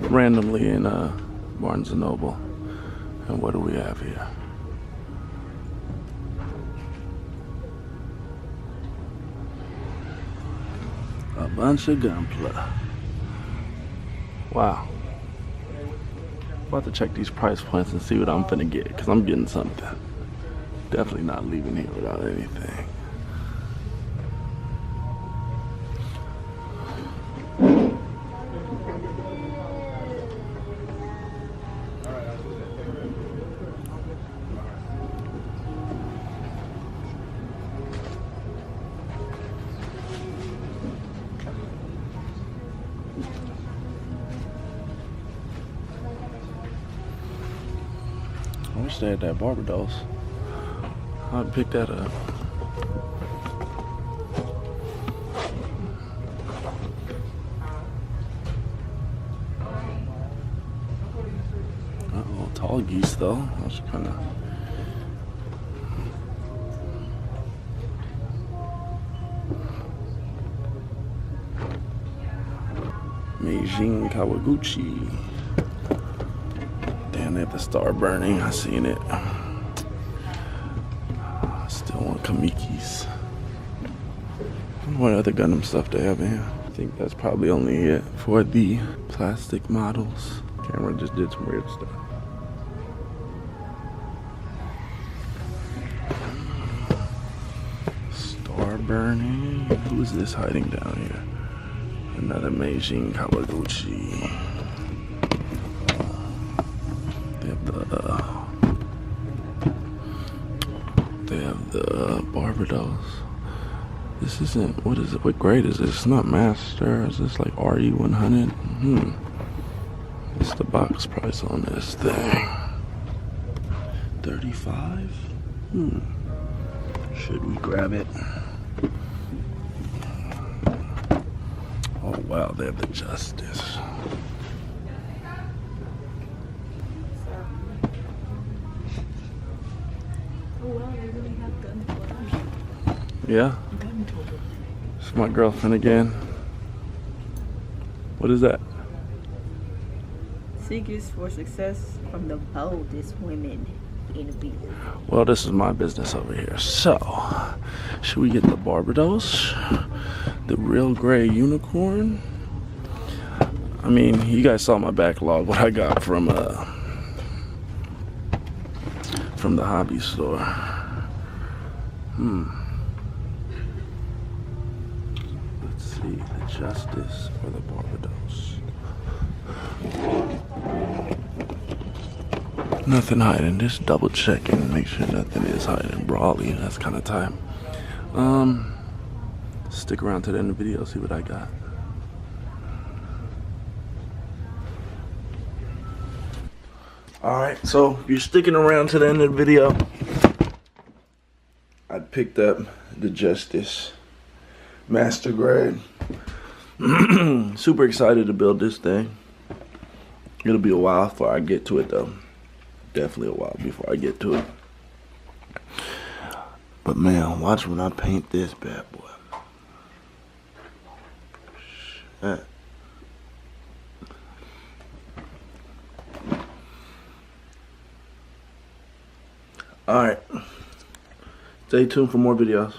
randomly in Barnes & Noble. And what do we have here? A bunch of Gunpla. Wow. About to check these price points and see what I'm finna get, because I'm getting something. Definitely not leaving here without anything. I wish they had that Barbados. I'd pick that up. Uh-oh, tall geese though. That's kind of... Meijing Kawaguchi. Damn, they have the star burning. I seen it. Still want Kamikis. What other Gundam stuff they have in here? I think that's probably only it for the plastic models. Camera just did some weird stuff. Star burning. Who is this hiding down here? Another Meijing Kawaguchi. They have the Barbados. This isn't, what is it? What grade is this? It's not Master. Is this like RE100? What's the box price on this thing? 35? Should we grab it? Oh wow, they have the Justice. Yeah? It's my girlfriend again. What is that? Secrets for success from the boldest women in the business. Well, this is my business over here. So, should we get the Barbados? The real gray unicorn? I mean, you guys saw my backlog, what I got from the hobby store. Let's see, the Justice or the Barbados. Nothing hiding, just double checking, make sure nothing is hiding. Brawly, that's kind of time. Stick around to the end of the video, see what I got. Alright, so if you're sticking around to the end of the video, I picked up the Justice Master Grade. Super excited to build this thing. It'll be a while before I get to it though. Definitely a while before I get to it. But man, watch when I paint this bad boy. Shit. Alright. Stay tuned for more videos.